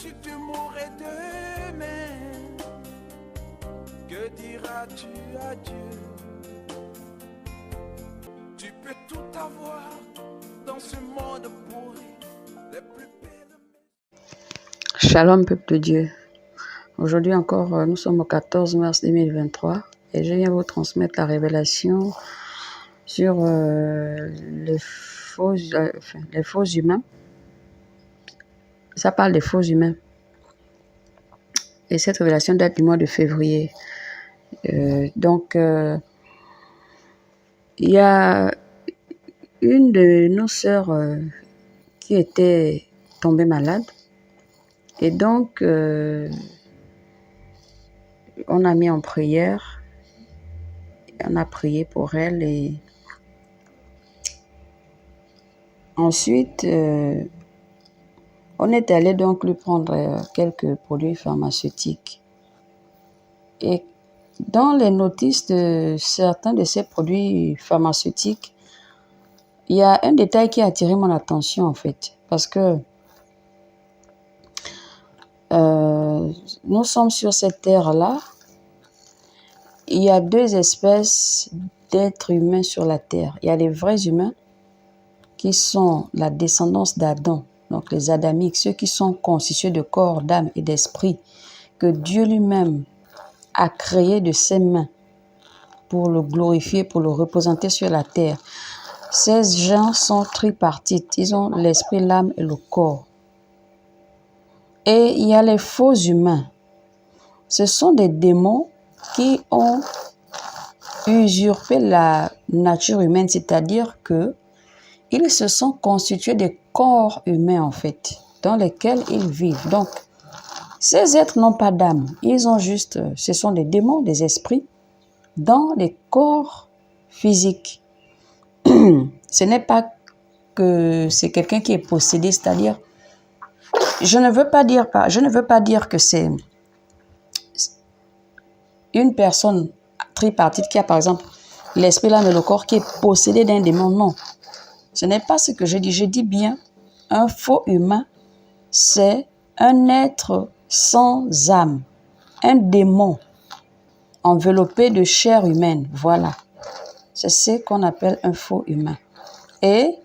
si tu mourais demain, que diras-tu à Dieu? Tu peux tout avoir dans ce monde pourri, les plus belles. Shalom, peuple de Dieu. Aujourd'hui encore, nous sommes au 14 mars 2023 et je viens vous transmettre la révélation sur les faux humains. Ça parle des faux humains. Et cette révélation date du mois de février. Il y a une de nos sœurs qui était tombée malade. Et donc, on a mis en prière, on a prié pour elle et ensuite, on est allé donc lui prendre quelques produits pharmaceutiques. Et dans les notices de certains de ces produits pharmaceutiques, il y a un détail qui a attiré mon attention en fait, parce que nous sommes sur cette terre-là. Il y a deux espèces d'êtres humains sur la terre. Il y a les vrais humains qui sont la descendance d'Adam, donc les adamiques, ceux qui sont constitués de corps, d'âme et d'esprit, que Dieu lui-même a créé de ses mains pour le glorifier, pour le représenter sur la terre. Ces gens sont tripartites. Ils ont l'esprit, l'âme et le corps. Et il y a les faux humains. Ce sont des démons qui ont usurpé la nature humaine, c'est-à-dire que ils se sont constitués des corps humains en fait, dans lesquels ils vivent. Donc, ces êtres n'ont pas d'âme. Ils ont juste, ce sont des démons, des esprits, dans les corps physiques. Ce n'est pas que c'est quelqu'un qui est possédé, c'est-à-dire, je ne veux pas dire que c'est une personne tripartite qui a par exemple l'esprit, l'âme et le corps qui est possédé d'un démon. Non, ce n'est pas ce que je dis. Je dis bien un faux humain, c'est un être sans âme, un démon enveloppé de chair humaine. Voilà, c'est ce qu'on appelle un faux humain. Et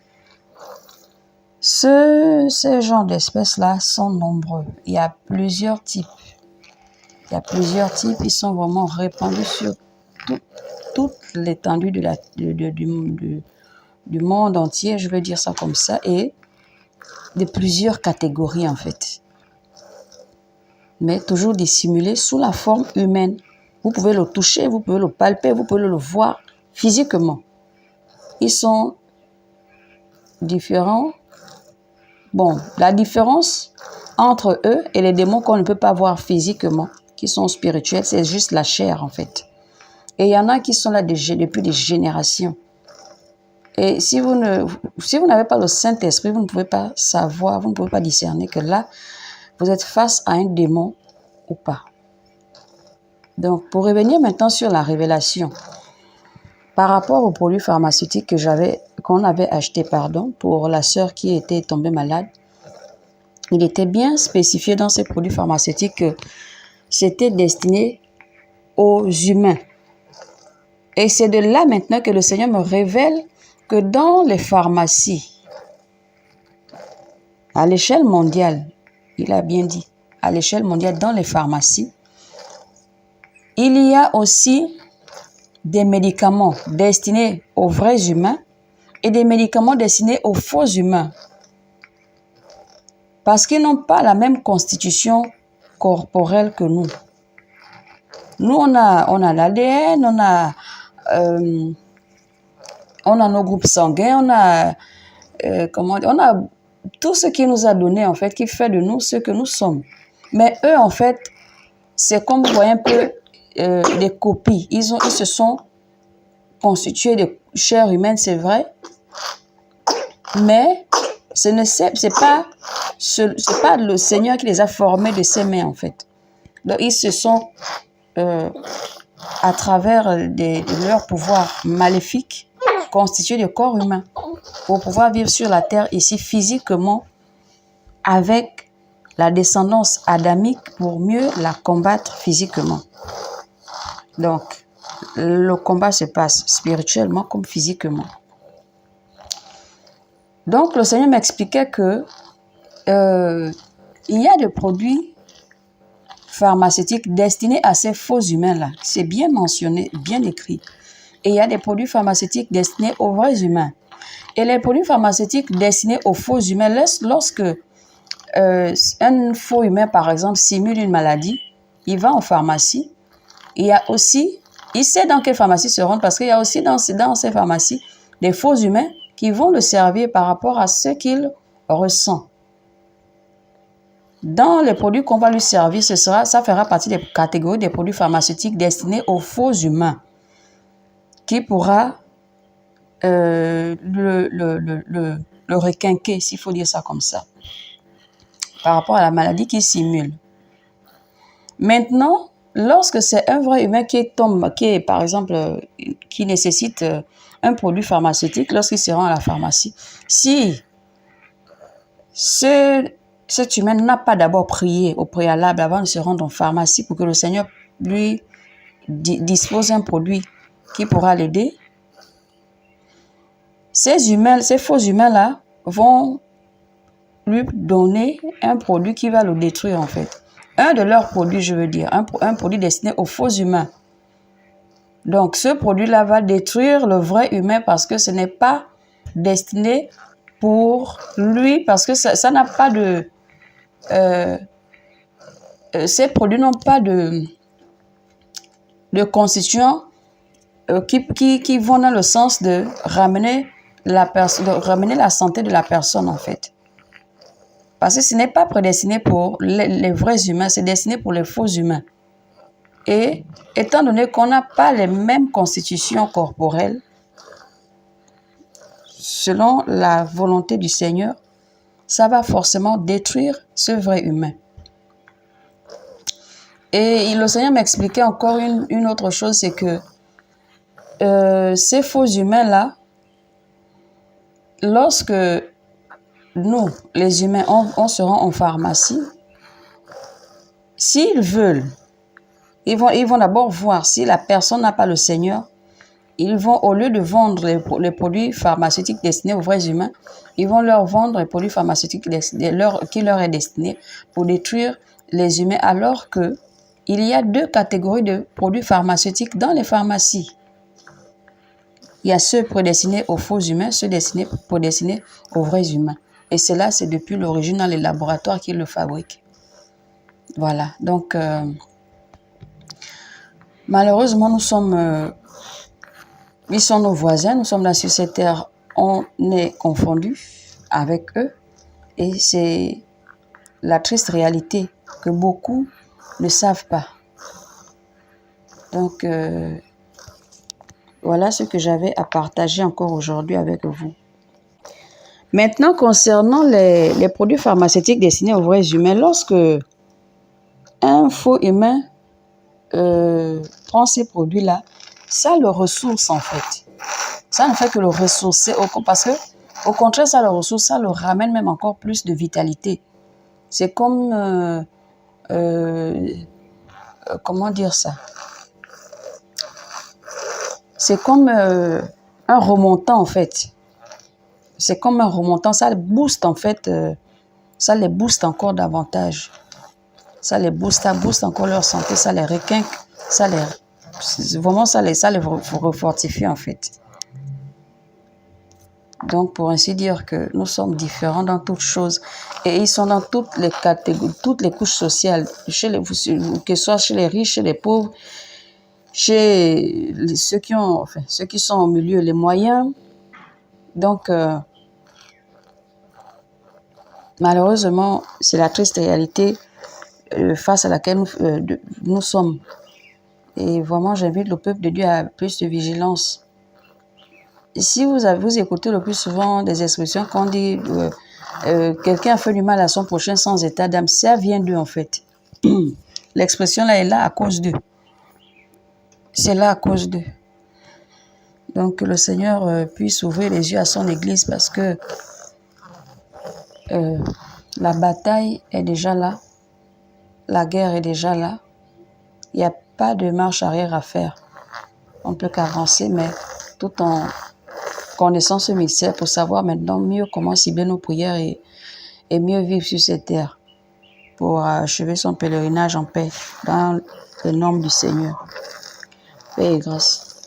ces genres d'espèces-là sont nombreux. Il y a plusieurs types. Ils sont vraiment répandus sur toute l'étendue du monde entier, je veux dire ça comme ça, et de plusieurs catégories en fait. Mais toujours dissimulés sous la forme humaine. Vous pouvez le toucher, vous pouvez le palper, vous pouvez le voir physiquement. Ils sont différents. Bon, la différence entre eux et les démons qu'on ne peut pas voir physiquement, qui sont spirituels, c'est juste la chair en fait. Et il y en a qui sont là depuis des générations. Et si vous n'avez pas le Saint-Esprit, vous ne pouvez pas savoir, vous ne pouvez pas discerner que là, vous êtes face à un démon ou pas. Donc, pour revenir maintenant sur la révélation, par rapport aux produits pharmaceutiques qu'on avait acheté pour la sœur qui était tombée malade, il était bien spécifié dans ces produits pharmaceutiques que c'était destiné aux humains. Et c'est de là maintenant que le Seigneur me révèle que dans les pharmacies, à l'échelle mondiale, il a bien dit, à l'échelle mondiale, dans les pharmacies, il y a aussi des médicaments destinés aux vrais humains et des médicaments destinés aux faux humains. Parce qu'ils n'ont pas la même constitution corporelle que nous. Nous, on a l'ADN, on a nos groupes sanguins, on a tout ce qui nous a donné, en fait, qui fait de nous ce que nous sommes. Mais eux, en fait, c'est comme vous voyez un peu des copies. Ils se sont constitués de chair humaine, c'est vrai, mais c'est pas le Seigneur qui les a formés de ses mains, en fait. Donc, ils se sont, à travers leur pouvoir maléfique, constitués de corps humains pour pouvoir vivre sur la terre ici physiquement avec la descendance adamique pour mieux la combattre physiquement. Donc, le combat se passe spirituellement comme physiquement. Donc, le Seigneur m'expliquait que il y a des produits pharmaceutiques destinés à ces faux humains-là. C'est bien mentionné, bien écrit. Et il y a des produits pharmaceutiques destinés aux vrais humains. Et les produits pharmaceutiques destinés aux faux humains, lorsque un faux humain, par exemple, simule une maladie, il va en pharmacie. Il y a aussi, il sait dans quelle pharmacie se rendre, parce qu'il y a aussi dans ces pharmacies des faux humains qui vont le servir par rapport à ce qu'il ressent. Dans les produits qu'on va lui servir, ça fera partie des catégories des produits pharmaceutiques destinés aux faux humains, qui pourra le requinquer, s'il faut dire ça comme ça, par rapport à la maladie qu'il simule. Maintenant, lorsque c'est un vrai humain qui est par exemple, qui nécessite un produit pharmaceutique, lorsqu'il se rend à la pharmacie, si cet humain n'a pas d'abord prié au préalable avant de se rendre en pharmacie pour que le Seigneur lui dispose un produit qui pourra l'aider, ces faux humains-là vont lui donner un produit qui va le détruire en fait. Un de leurs produits, je veux dire, un produit destiné aux faux humains. Donc, ce produit-là va détruire le vrai humain parce que ce n'est pas destiné pour lui, parce que ça n'a pas de... ces produits n'ont pas de constituants qui vont dans le sens de ramener la santé de la personne, en fait. Parce que ce n'est pas prédestiné pour les vrais humains, c'est destiné pour les faux humains. Et étant donné qu'on n'a pas les mêmes constitutions corporelles, selon la volonté du Seigneur, ça va forcément détruire ce vrai humain. Et le Seigneur m'expliquait encore une autre chose, c'est que ces faux humains-là, lorsque nous, les humains, on se rend en pharmacie, s'ils veulent, ils vont d'abord voir si la personne n'a pas le Seigneur. Ils vont, au lieu de vendre les produits pharmaceutiques destinés aux vrais humains, ils vont leur vendre les produits pharmaceutiques qui leur est destiné pour détruire les humains, alors que il y a deux catégories de produits pharmaceutiques dans les pharmacies. Il y a ceux prédestinés aux faux humains, ceux prédestinés aux vrais humains. Et cela, c'est depuis l'origine dans les laboratoires qui le fabriquent. Voilà. Donc, malheureusement, ils sont nos voisins, nous sommes là sur cette terre, on est confondus avec eux. Et c'est la triste réalité que beaucoup ne savent pas. Donc, voilà ce que j'avais à partager encore aujourd'hui avec vous. Maintenant, concernant les produits pharmaceutiques destinés aux vrais humains, lorsque un faux humain prend ces produits-là, ça le ressource en fait. Ça ne fait que le ressourcer, parce que au contraire, ça le ressource, ça le ramène même encore plus de vitalité. C'est comme, comment dire ça? C'est comme un remontant en fait. C'est comme un remontant, ça booste en fait, ça les booste encore davantage. Ça booste encore leur santé, ça les requinque, vraiment ça les refortifie en fait. Donc pour ainsi dire que nous sommes différents dans toutes choses et ils sont dans toutes les catégories, toutes les couches sociales, que ce soit chez les riches, chez les pauvres, chez ceux qui sont au milieu, les moyens. Donc malheureusement, c'est la triste réalité face à laquelle nous sommes. Et vraiment, j'invite le peuple de Dieu à plus de vigilance. Et si vous écoutez le plus souvent des expressions qu'on dit quelqu'un a fait du mal à son prochain sans état d'âme, ça vient d'eux en fait. L'expression là est là à cause d'eux. C'est là à cause d'eux. Donc que le Seigneur puisse ouvrir les yeux à son église parce que La bataille est déjà là. La guerre est déjà là. Il n'y a pas de marche arrière à faire. On ne peut qu'avancer, mais tout en connaissant ce mystère pour savoir maintenant mieux comment cibler nos prières et mieux vivre sur cette terre pour achever son pèlerinage en paix dans le nom du Seigneur. Paix et grâce.